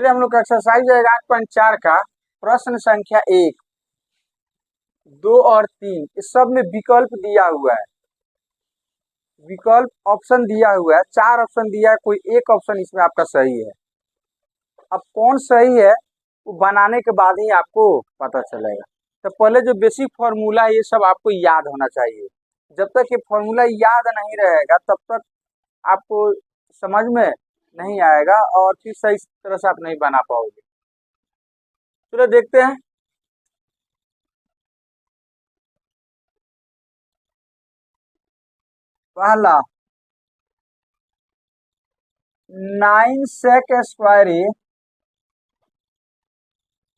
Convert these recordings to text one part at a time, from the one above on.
चलिए हम लोग का एक्सरसाइज है 8.4 का प्रश्न संख्या 1, 2 और 3 इस सब में विकल्प दिया हुआ है। विकल्प ऑप्शन दिया हुआ है, 4 ऑप्शन दिया है, कोई एक ऑप्शन इसमें आपका सही है। अब कौन सही है वो बनाने के बाद ही आपको पता चलेगा। तो पहले जो बेसिक फॉर्मूला है ये सब आपको याद होना चाहिए। जब तक ये फॉर्मूला याद नहीं रहेगा तब तक आपको समझ में नहीं आएगा और फिर सही तरह से आप नहीं बना पाओगे। चलो देखते हैं। पहला 9 sec स्क्वायर ए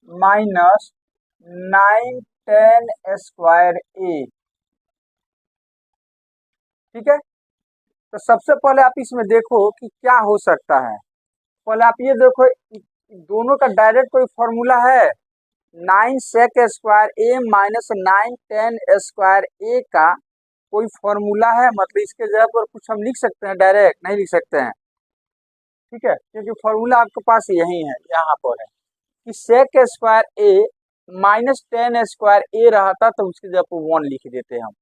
माइनस 9 tan स्क्वायर ए। ठीक है, तो सबसे पहले आप इसमें देखो कि क्या हो सकता है। पहले आप ये देखो दोनों का डायरेक्ट कोई फॉर्मूला है। 9 sec स्क्वायर ए माइनस 9 tan स्क्वायर ए का कोई फॉर्मूला है, मतलब इसके जगह पर कुछ हम लिख सकते हैं, डायरेक्ट नहीं लिख सकते हैं। ठीक है, क्योंकि फॉर्मूला आपके पास यही है, यहाँ पर है कि sec स्क्वायर ए माइनस tan स्क्वायर ए रहता तो उसकी जगह पर 1 लिख देते, हम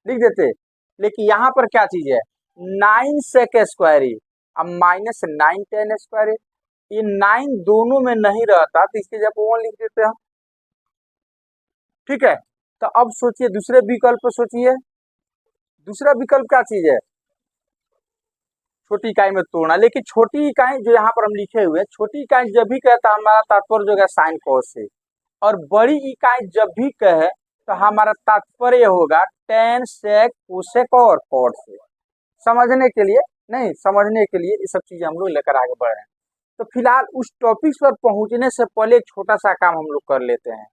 लिख देते। लेकिन यहाँ पर क्या चीज है, 9 sec स्क्वायर ए अब माइनस 9 tan स्क्वायर ए, ये 9 दोनों में नहीं रहता तो इसके जगह पर 1 लिख देते हैं। ठीक है, तो अब सोचिए दूसरे विकल्प पर सोचिए। दूसरा विकल्प क्या चीज है, छोटी इकाई में तोड़ना। लेकिन छोटी इकाई जो यहाँ पर हम लिखे हुए हैं, छोटी इकाई जब भी कहता हमारा तात्पर्य जो है साइन कॉस से, और बड़ी इकाई जब भी कहे तो हमारा तात्पर्य होगा tan sec कोसेक और कॉट से। समझने के लिए नहीं, समझने के लिए ये सब चीजें हम लोग लेकर आगे बढ़ रहे हैं। तो फिलहाल उस टॉपिक पर पहुंचने से पहले एक छोटा सा काम हम लोग कर लेते हैं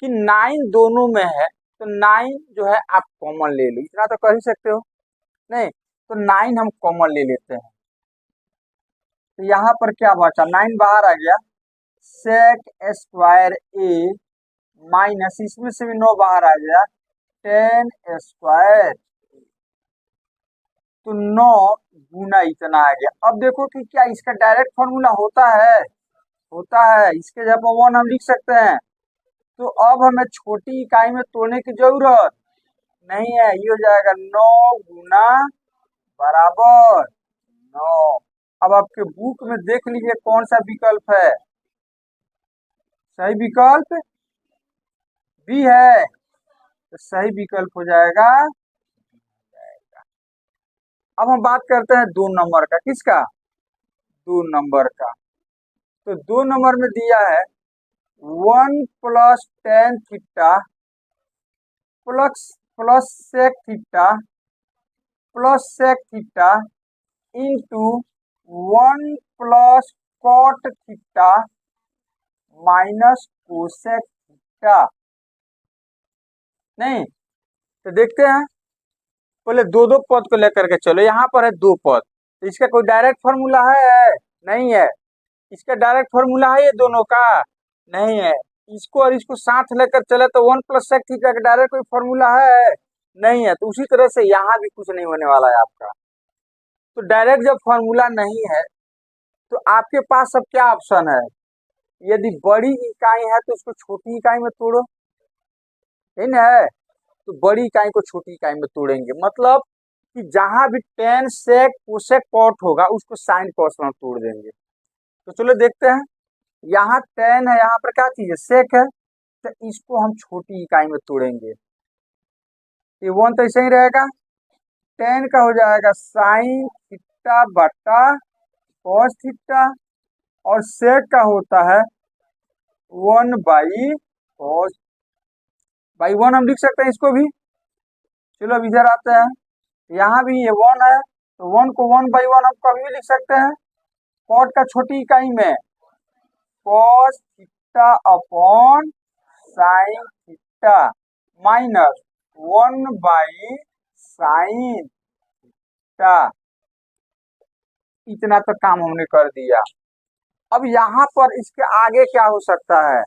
कि 9 दोनों में है तो 9 जो है आप कॉमन ले लो, इतना तो कर ही सकते हो। नहीं तो 9 हम कॉमन ले लेते हैं। तो यहाँ पर क्या बचा, 9 बाहर आ गया, sec स्क्वायर ए माइनस इसमें से भी 9 बाहर आ गया, tan स्क्वायर, तो 9 गुना इतना आ गया। अब देखो कि क्या इसका डायरेक्ट फॉर्मूला होता है, होता है, इसके जब 1 हम लिख सकते हैं। तो अब हमें छोटी इकाई में तोड़ने की जरूरत नहीं है, ये हो जाएगा 9 गुना बराबर 9। अब आपके बुक में देख लीजिए कौन सा विकल्प है, सही विकल्प बी है, तो सही विकल्प हो जाएगा। अब हम बात करते हैं 2 नंबर का, किसका, 2 नंबर का। तो 2 नंबर में दिया है 1 plus tan theta plus plus sec theta plus sec theta into 1 plus cot theta minus cosec theta. नहीं तो देखते हैं, पहले दो दो पद को लेकर के चलो। यहाँ पर है 2 पद, तो इसका कोई डायरेक्ट फॉर्मूला है, नहीं है। इसका डायरेक्ट फॉर्मूला है ये दोनों का, नहीं है। इसको और इसको साथ लेकर चले तो 1 प्लस sec थीटा का डायरेक्ट कोई फॉर्मूला है, नहीं है। तो उसी तरह से यहाँ भी कुछ नहीं होने वाला है आपका। तो डायरेक्ट जब फॉर्मूला नहीं है तो आपके पास अब क्या ऑप्शन है, यदि बड़ी इकाई है तो उसको छोटी इकाई में तोड़ो, है ना। तो बड़ी इकाई को छोटी इकाई में तोड़ेंगे, मतलब कि जहां भी tan sec कोसेक कॉट होगा उसको साइन कॉस में तोड़ देंगे। तो चलो देखते हैं, यहाँ tan है, यहाँ पर क्या चीज है, sec है, तो इसको हम छोटी इकाई में तोड़ेंगे। ये 1 तो ऐसे ही रहेगा, tan का हो जाएगा साइन थीटा बटा कॉस थीटा, और sec का होता है 1 बाई कॉस बाई 1 हम लिख सकते हैं इसको भी। चलो अब इधर आते हैं, यहाँ भी ये 1 है तो 1 को 1 बाई 1 हम कभी भी लिख सकते हैं। कॉट का छोटी इकाई में cos theta upon sine theta minus 1 by sine theta. इतना तो काम हमने कर दिया। अब यहाँ पर इसके आगे क्या हो सकता है,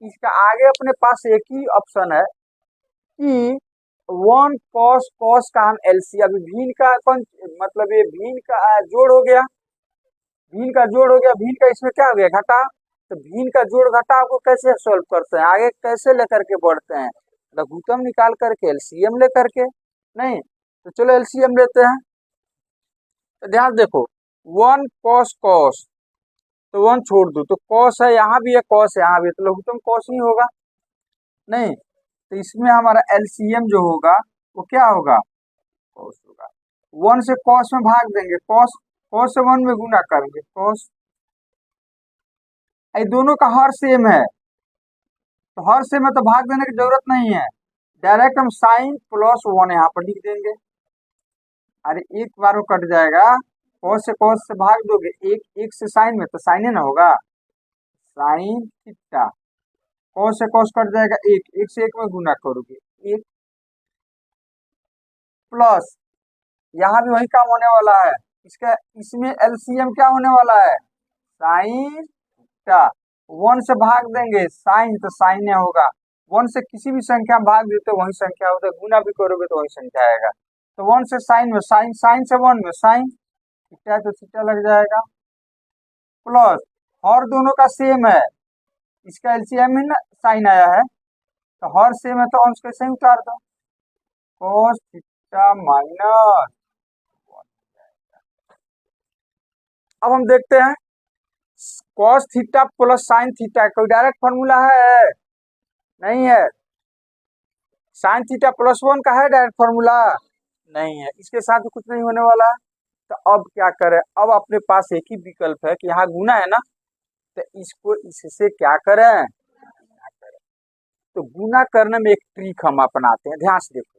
इसका आगे अपने पास एक ही ऑप्शन है कि 1 cos cos का हम एलसीएम, अभी भिन्न का मतलब ये भिन्न का जोड़ हो गया, भिन्न का जोड़ हो गया, भिन्न का इसमें क्या हो गया, घटा। तो भिन्न का जोड़ घटाव को कैसे सॉल्व करते हैं, आगे कैसे लेकर के बढ़ते हैं, लघुत्तम निकाल करके एलसीएम लेकर के। नहीं तो चलो एलसीएम लेते हैं। तो ध्यान देखो, वन कॉस कॉस, तो वन छोड़ दो, तो कॉस है यहाँ भी है, कॉस है यहाँ भी, तो लघुत्तम कॉस ही होगा। नहीं तो इसमें हमारा एलसीएम जो होगा वो क्या होगा, कॉस होगा। वन से कॉस में भाग देंगे, कॉस कॉस से वन में गुना करेंगे, कॉस। ये दोनों का हर सेम है, तो हर सेम है तो भाग देने की जरूरत नहीं है, डायरेक्ट हम साइन प्लस वन यहाँ पर लिख देंगे। अरे एक बार वो कट जाएगा, कॉस से भाग दोगे, एक एक से साइन में, तो साइन है ना होगा, साइन थीटा। कॉस से कॉस कट जाएगा, एक एक से एक में गुना करोगे, एक प्लस यहाँ भी वही काम होने वाला है। इसका इसमें एलसीएम क्या होने वाला है, साइन थीटा। वन से भाग देंगे साइन, तो साइन यह होगा। वन से किसी भी संख्या में भाग देते वही संख्या होता है, गुना भी करोगे तो वही संख्या आएगा। तो वन से साइन में साइन, साइन से वन में साइन, थीटा तो थीटा लग जाएगा, प्लस और दोनों का सेम है, इसका एलसीएम ही ना साइन आया है, तो हर सेम है तो अंश कैसे ही उतार दो, cos थीटा माइनस। अब हम देखते हैं cos theta plus sine theta, कोई डायरेक्ट फॉर्मूला है, नहीं है। साइन थीटा प्लस वन का है डायरेक्ट फॉर्मूला, नहीं है। इसके साथ कुछ नहीं होने वाला। तो अब क्या करें, अब अपने पास एक ही विकल्प है कि यहाँ गुना है ना, तो इसको इससे क्या करें, तो गुना करने में एक ट्रिक हम अपनाते हैं, ध्यान से देखो।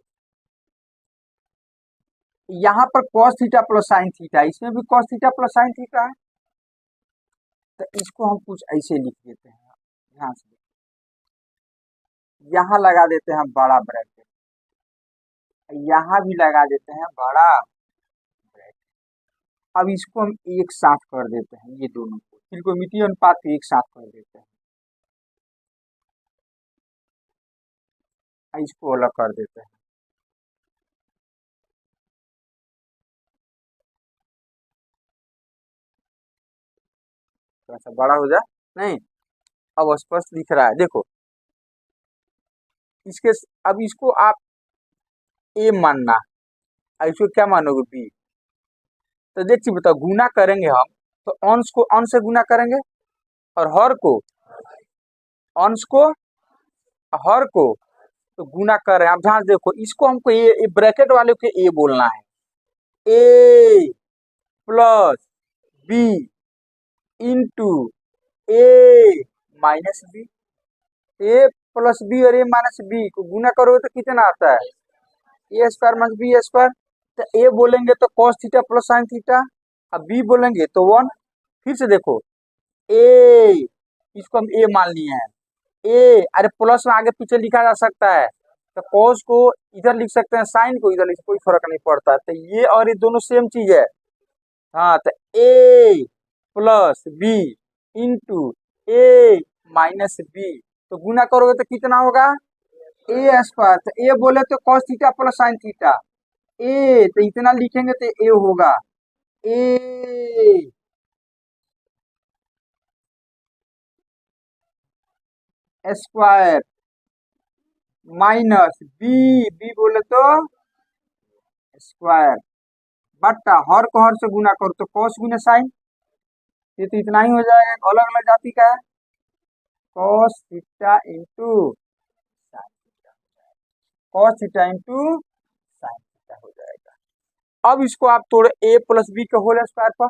यहाँ पर cos theta plus sine theta, इसमें भी cos theta plus sine theta है, तो इसको हम कुछ ऐसे लिख देते हैं, ध्यान से देखो। यहाँ लगा देते हैं बड़ा ब्रैकेट, यहाँ भी लगा देते हैं बड़ा ब्रैकेट। अब इसको हम एक साथ कर देते हैं, ये दोनों को त्रिकोणमितीय अनुपात को एक साथ कर देते हैं, इसको अलग कर देते हैं। थोड़ा सा बड़ा हो जाए, नहीं अब स्पष्ट दिख रहा है, देखो इसके। अब इसको आप ए मानना, इसको क्या मानोगे बी। तो देखिए बताओ, गुना करेंगे हम तो अंश को अंश से गुना करेंगे, और हर को अंश को हर को तो गुना कर रहे हैं। आप ध्यान देखो, इसको हमको ये ब्रैकेट वाले को ए बोलना है, ए प्लस बी इंटू ए माइनस बी। ए प्लस बी और ए माइनस बी को गुना करोगे तो कितना आता है, ए स्क्वायर माइनस बी स्क्वायर। तो ए बोलेंगे तो cos theta plus sine theta, अब बी बोलेंगे तो वन। फिर से देखो, ए इसको हम ए मान लिए हैं, ए अरे प्लस में आगे पीछे लिखा जा सकता है, तो cos को इधर लिख सकते हैं, साइन को इधर लिख, कोई फर्क नहीं पड़ता। तो ये और ये दोनों सेम चीज है। हाँ तो ए प्लस बी इंटू ए माइनस बी, तो गुना करोगे तो कितना होगा, ए स्क्वायर। तो ए बोले तो cos theta plus sine theta, A तो इतना लिखेंगे तो ए होगा, A square minus B, B बोले तो स्क्वायर, बट्टा हर को हर से गुना करो तो cos गुना साइन, ये तो इतना ही हो जाएगा। अलग अलग जाति का है, cos theta into sine theta, cos theta into sine theta हो जाएगा। अब इसको आप तोड़े ए प्लस बी का होल स्क्वायर पर,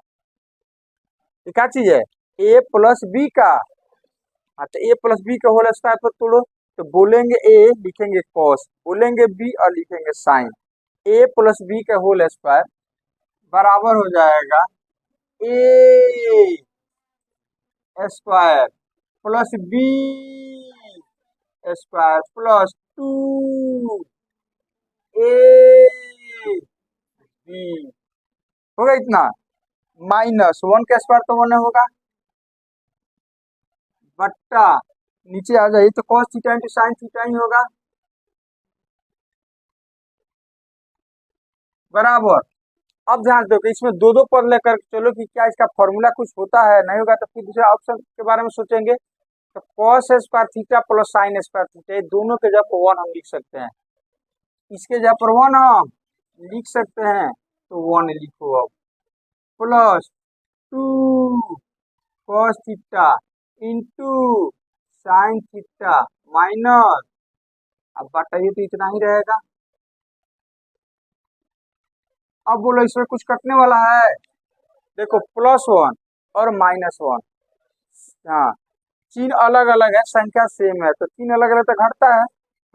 ये क्या चीज है, ए प्लस बी का। हाँ तो ए प्लस बी का होल स्क्वायर पर तोड़ो, तो बोलेंगे ए लिखेंगे cos, बोलेंगे बी और लिखेंगे साइन। ए प्लस बी का होल स्क्वायर बराबर हो जाएगा A square plus B square plus 2 A B, होगा इतना, माइनस वन का स्क्वायर तो वन होगा, बट्टा नीचे आ जाए तो cos theta into sine theta ही होगा, बराबर अब ध्यान दो कि इसमें दो दो पद लेकर चलो कि क्या इसका फॉर्मूला कुछ होता है, नहीं होगा तो फिर दूसरे ऑप्शन के बारे में सोचेंगे। तो cos square theta plus sine square theta, ये दोनों के जगह पर वन हम लिख सकते हैं। इसके जगह पर वन हम लिख सकते हैं, तो वन लिखो अब, plus two cos theta into sine theta minus, अब बताइए तो इतना ही रहेगा। अब बोलो इसमें कुछ कटने वाला है? देखो प्लस वन और माइनस वन, हाँ चिन्ह अलग अलग है, संख्या सेम है, तो चिन्ह अलग अलग तो घटता है,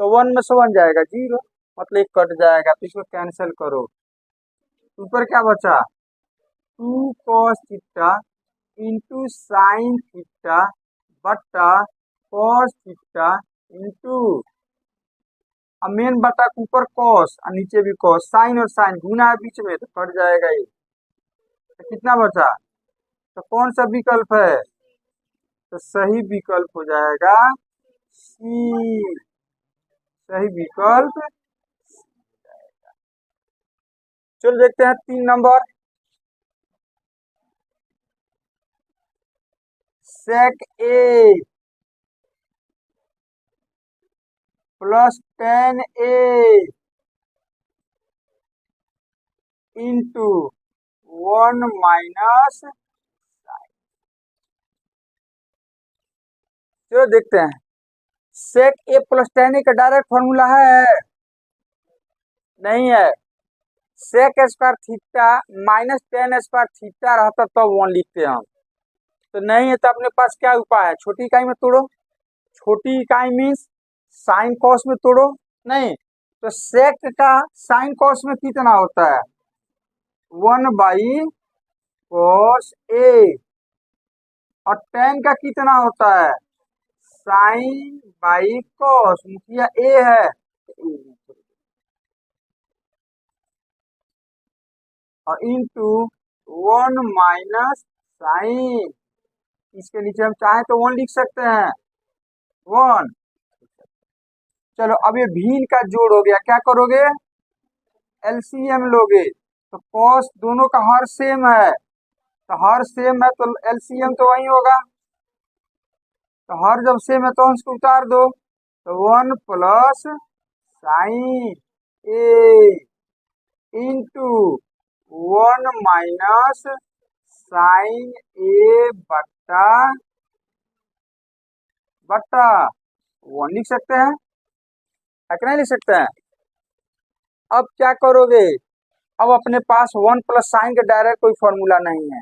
तो वन में से वन जाएगा जीरो, मतलब एक कट जाएगा, तो इसको कैंसिल करो। ऊपर क्या बचा? Two cos theta into sine theta बट्टा कॉस थीटा इंटू, अब मेन बटा के ऊपर कॉस और नीचे भी कॉस, साइन और साइन गुना है बीच में, तो कट जाएगा ये, तो कितना बचा? तो कौन सा विकल्प है? तो सही विकल्प हो जाएगा सी, सही विकल्प। चलो देखते हैं 3 नंबर, सेक ए प्लस टेन ए इंटू वन माइनस, चलो देखते हैं। सेक ए प्लस टेन ए का डायरेक्ट फॉर्मूला है? नहीं है। Sec square theta minus tan square theta रहता तो वन लिखते हैं हम, तो नहीं है, तो अपने पास क्या उपाय है? छोटी इकाई में तोड़ो, छोटी इकाई मीन्स साइन कॉस में तोड़ो, नहीं तो सेक का साइन कॉस में कितना होता है? वन बाई कॉस ए, और टेन का कितना होता है? साइन बाई कॉस, मुखिया ए है, और इंटू वन माइनस साइन, इसके नीचे हम चाहे तो वन लिख सकते हैं, वन। चलो अब ये भीन का जोड़ हो गया, क्या करोगे? एलसीएम लोगे, तो कॉस दोनों का हर सेम है, तो हर सेम है तो एलसीएम तो वही होगा, तो हर जब सेम है तो उसको उतार दो, तो वन प्लस साइन ए इंटू वन माइनस साइन ए बट्टा बट्टा वन लिख सकते हैं, है कि नहीं लिख सकते हैं? अब क्या करोगे? अब अपने पास वन प्लस साइन का डायरेक्ट कोई फॉर्मूला नहीं है,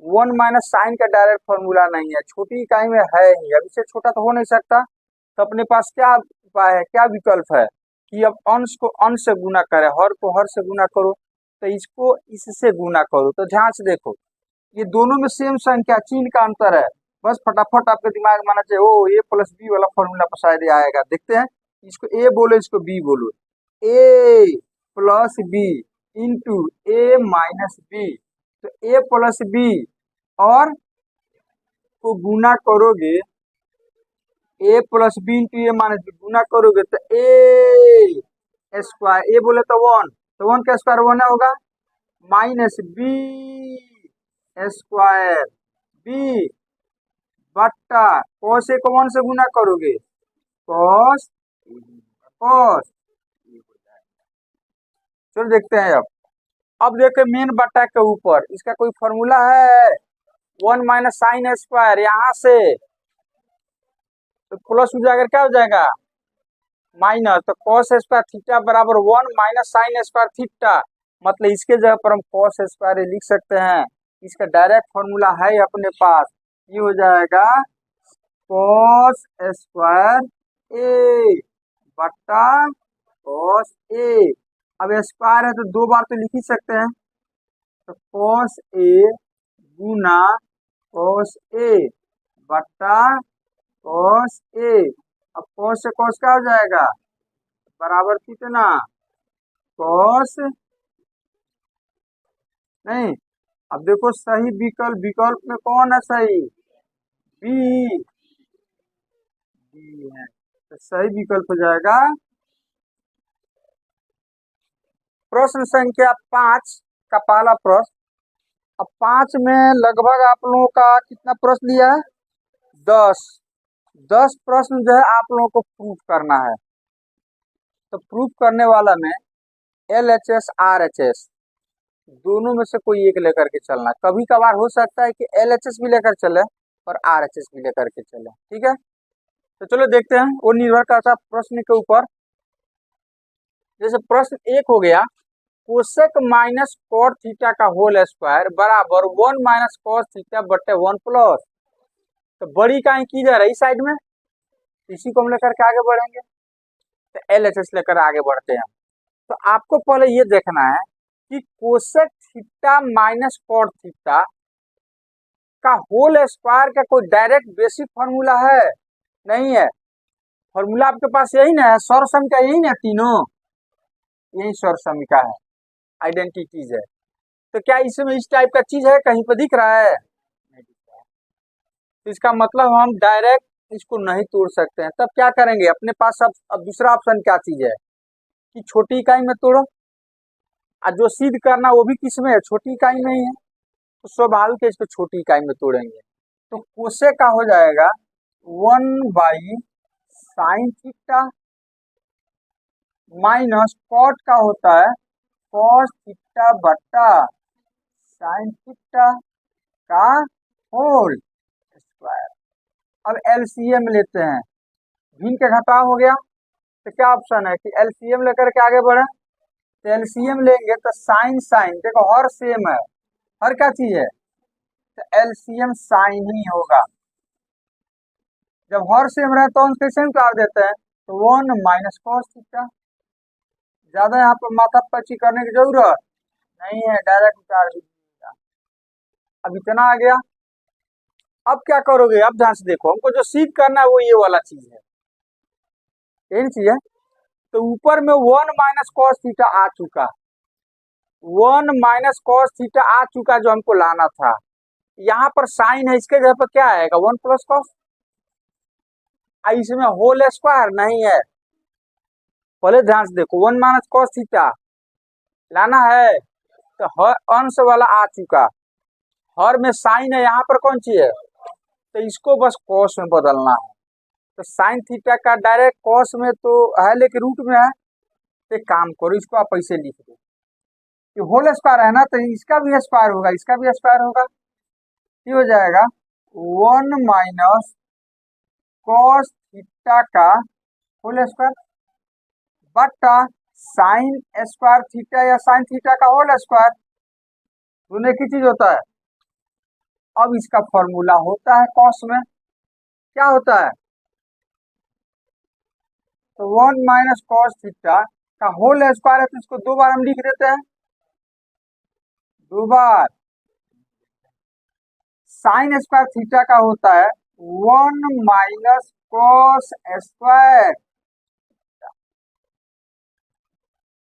वन माइनस साइन का डायरेक्ट फॉर्मूला नहीं है, छोटी इकाई में है ही, अब इससे छोटा तो हो नहीं सकता, तो अपने पास क्या उपाय है, क्या विकल्प है कि अब अंश को अंश से गुना करे, हर को हर से गुना करो, तो इसको इससे गुना करो। तो ध्यान से देखो, ये दोनों में सेम संख्या, चिन्ह का अंतर है, बस फटाफट आपके दिमाग में आना चाहिए, ओ ए प्लस बी वाला फॉर्मूला पर शायद ये आएगा। देखते हैं, इसको ए बोलो, इसको बी बोलो, ए प्लस बी इंटू ए माइनस बी, तो ए प्लस बी और को गुना करोगे, ए प्लस बी इंटू ए माइनस बी गुना करोगे तो ए स्क्वायर, ए बोले तो वन का स्क्वायर वन होगा, माइनस बी स्क्वायर बी बट्टा कॉस ए को वन से गुना करोगे, कॉस कॉस। चलो देखते हैं अब देखो मेन बट्टा के ऊपर इसका कोई फॉर्मूला है? वन माइनस साइन स्क्वायर, यहाँ से तो प्लस हो जाएगा, क्या हो जाएगा? माइनस, तो कॉस स्क्वायर थीटा बराबर one minus sine square theta, मतलब इसके जगह पर हम कॉस स्क्वायर लिख सकते हैं, इसका डायरेक्ट फॉर्मूला है अपने पास, ये हो जाएगा कॉस स्क्वायर ए बट्टा कॉस ए। अब स्क्वायर है तो दो बार तो लिख ही सकते हैं, तो cos A Guna cos A बट्टा कॉस ए, अब कॉस से कॉस क्या हो जाएगा? बराबर कितना? कॉस, नहीं, अब देखो सही विकल्प, विकल्प में कौन है सही? बी, बी है, तो सही विकल्प हो जाएगा प्रश्न संख्या 5। का पहला प्रश्न। अब 5 में लगभग आप लोगों का कितना प्रश्न लिया है? 10। 10 प्रश्न जो है आप लोगों को प्रूफ करना है। तो प्रूफ करने वाला में LHS RHS दोनों में से कोई एक लेकर के चलना। कभी कभार हो सकता है कि LHS भी लेकर चले और RHS भी लेकर के चले, ठीक है। तो चलो देखते हैं, वो निर्भर करता है प्रश्न के ऊपर। जैसे प्रश्न 1 हो गया, कोसेक माइनस कॉट थीटा का होल स्क्वायर बराबर 1 माइनस कॉस थीटा बटे 1 प्लस। तो बड़ी काई की जा रही साइड में, इसी को हम लेकर के आगे बढ़ेंगे। तो LHS लेकर आगे बढ़ते हैं। तो आपको पहले ये देखना है कि cosec theta minus cot theta का होल स्क्वायर का कोई डायरेक्ट बेसिक फॉर्मूला है? नहीं है। फॉर्मूला आपके पास यही ना है, सर्वसम का यही ना, तीनों यही सर्वसम का है, आइडेंटिटीज है। तो क्या इसमें इस टाइप का चीज है, कहीं पर दिख रहा है? नहीं दिख रहा है। तो इसका मतलब हम डायरेक्ट इसको नहीं तोड़ सकते हैं। तब क्या करेंगे, अपने पास अब दूसरा ऑप्शन क्या चीज है कि छोटी इकाई में तोड़ो, और जो सिद्ध करना वो भी किस में है, छोटी इकाई में ही है। तो स्वाभाविक है इसको छोटी इकाई में तोड़ेंगे। तो कोसे का हो जाएगा 1/sin थीटा माइनस कॉट का होता है कॉस थीटा बट्टा साइन थीटा का होल स्क्वायर। अब LCM लेते हैं, भिन्न के घटाव हो गया। तो क्या ऑप्शन है कि LCM लेकर के आगे बढ़े। तो LCM लेंगे तो साइन साइन, देखो हर सेम है, हर क्या चीज है, तो LCM साइन ही होगा। जब हर सेम रहे तो कैसे उतार देते हैं, तो 1 माइनस कॉस थीटा। ज्यादा यहाँ पर माथा पच्ची करने की जरूरत नहीं है, डायरेक्ट उतार दीजिएगा। अब इतना आ गया। अब क्या करोगे, अब ध्यान से देखो, हमको जो सीख करना है वो ये वाला चीज है, यही चीज है। तो ऊपर में 1 माइनस कॉस थीटा आ चुका, 1 माइनस कॉस थीटा आ चुका जो हमको लाना था। यहाँ पर साइन है, इसके जगह पर क्या आएगा, 1 प्लस कॉस। इसमें होल स्क्वायर नहीं है, पहले ध्यान से देखो, 1 माइनस कॉस थीटा लाना है। तो हर अंश वाला आ चुका, हर में साइन है, यहाँ पर कौन सी है, तो इसको बस कॉस में बदलना है। तो साइन थीटा का डायरेक्ट कॉस में तो है, लेकिन रूट में है। तो एक काम करो, इसको आप ऐसे लिख दो, ये होल स्क्वायर है ना, तो इसका भी स्क्वायर होगा, इसका भी स्क्वायर होगा। ये हो जाएगा 1 माइनस कॉस थीटा का होल स्क्वायर बटा साइन स्क्वायर थीटा या साइन थीटा का होल स्क्वायर, दोनों की चीज होता है। अब इसका फॉर्मूला होता है कॉस में, क्या होता है, तो 1 माइनस कॉस थीटा का होल स्क्वायर है, तो इसको 2 बार हम लिख देते हैं, 2 बार। साइन स्क्वायर थीटा का होता है 1 माइनस कॉस स्क्वायर।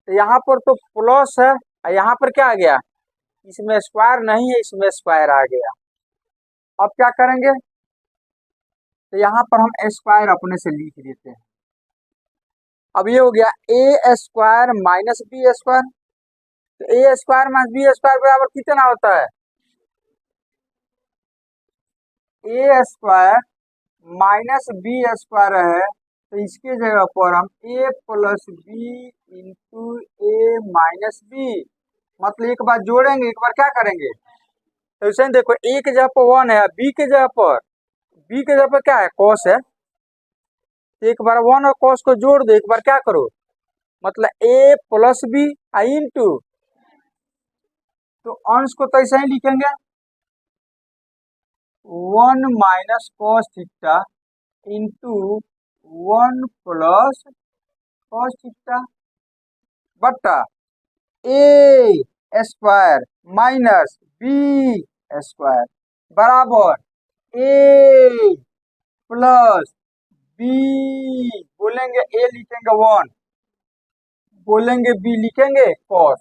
तो यहाँ पर तो प्लस है, और यहाँ पर क्या आ गया, इसमें स्क्वायर नहीं है, इसमें स्क्वायर आ गया। अब क्या करेंगे, तो यहाँ पर हम स्क्वायर अपने से लिख देते हैं। अब ये हो गया ए स्क्वायर माइनस बी स्क्वायर। तो ए स्क्वायर माइनस बी स्क्वायर बराबर कितना होता है, ए स्क्वायर माइनस बी स्क्वायर है, तो इसके जगह पर हम ए प्लस बी इंटू ए माइनस बी, मतलब एक बार जोड़ेंगे, एक बार क्या करेंगे, तो इसे देखो, ए के जगह पर 1 है, बी के जगह पर क्या है, कॉस है। तो एक बार 1 और कॉस को जोड़ दो, एक बार क्या करो, मतलब ए प्लस बी इंटू, तो अंश को तो ऐसे ही लिखेंगे 1 minus cos theta into 1 plus cos theta बटा ए स्क्वायर माइनस बी स्क्वायर बराबर ए प्लस बी, बोलेंगे ए लिखेंगे 1, बोलेंगे बी लिखेंगे कॉस,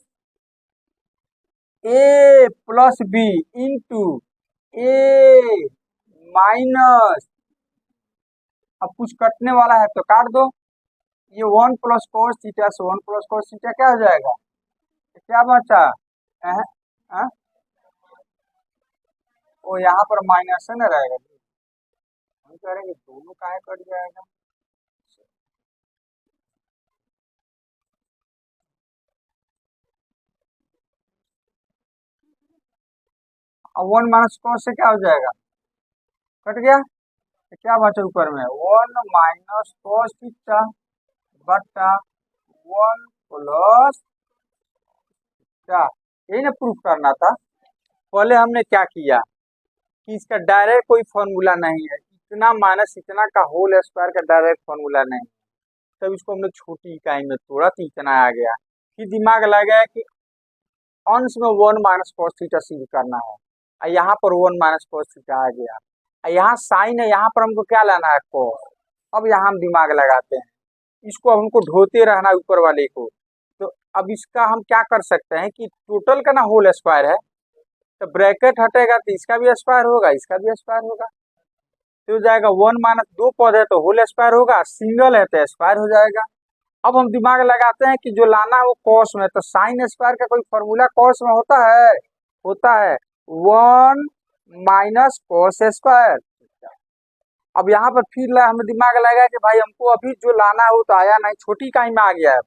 ए प्लस बी इंटू ए माइनस, अब कुछ कटने वाला है तो काट दो, ये 1 प्लस कॉस थीटा से 1 प्लस कॉस थीटा क्या हो जाएगा, क्या बचा अह, अह, वो यहाँ पर माइनस है ना रहेगा, हम कह रहे हैं कि दोनों काहे कट जाएगा। अब वन माइनस कॉस से क्या हो जाएगा, कट गया, तो क्या बचा ऊपर में, वन माइनस कॉस थीटा बटा वन प्लस क्या, यही ना प्रूफ करना था। पहले हमने क्या किया कि इसका डायरेक्ट कोई फॉर्मूला नहीं है, इतना माइनस इतना का होल स्क्वायर का डायरेक्ट फॉर्मूला नहीं, तब इसको हमने छोटी इकाई में तोड़ा तो इतना आ गया। फिर दिमाग लगाया कि अंश में वन माइनस कॉस थीटा सिद्ध करना है, और यहाँ पर वन माइनस कॉस थीटा आ गया, और यहाँ साइन है, यहाँ पर हमको क्या लाना है, कॉस। अब यहाँ हम दिमाग लगाते हैं, इसको अब हमको ढोते रहना है ऊपर वाले को। तो अब इसका हम क्या कर सकते हैं कि टोटल का ना होल स्क्वायर है, तो ब्रैकेट हटेगा तो इसका भी स्क्वायर होगा, इसका भी स्क्वायर होगा, तो हो जाएगा वन माइनस दो पद है तो होल स्क्वायर होगा, सिंगल है तो स्क्वायर हो जाएगा। अब हम दिमाग लगाते हैं कि जो लाना है वो कॉस में, तो साइन स्क्वायर का कोई फॉर्मूला कॉस में होता है, होता है वन माइनस कॉस स्क्वायर। अब यहाँ पर फिर हमें दिमाग लगा कि भाई हमको अभी जो लाना है वो तो आया नहीं, छोटी इकाई में आ गया है,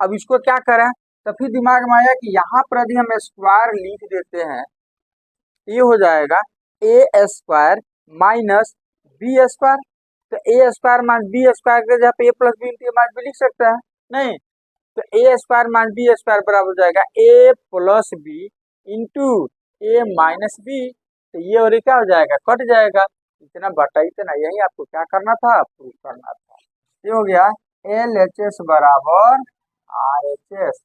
अब इसको क्या करें, तो फिर दिमाग में आया कि यहाँ पर यदि हम स्क्वायर लिख देते हैं, ये हो जाएगा A square minus B square, तो ए स्क्वायर माइनस बी स्क्वायर के जहाँ पे ए प्लस बी इंटू ए माइनस बी लिख सकते हैं, नहीं, तो ए स्क्वायर माइनस बी स्क्वायर बराबर हो जाएगा ए प्लस बी इंटू ए माइनस बी, तो ये और ये क्या हो जाएगा, कट जाएगा, इतना बटा इतना, यही आपको क्या करना था, प्रूफ करना था। ये हो गया एल एच एस बराबर आर एच एस।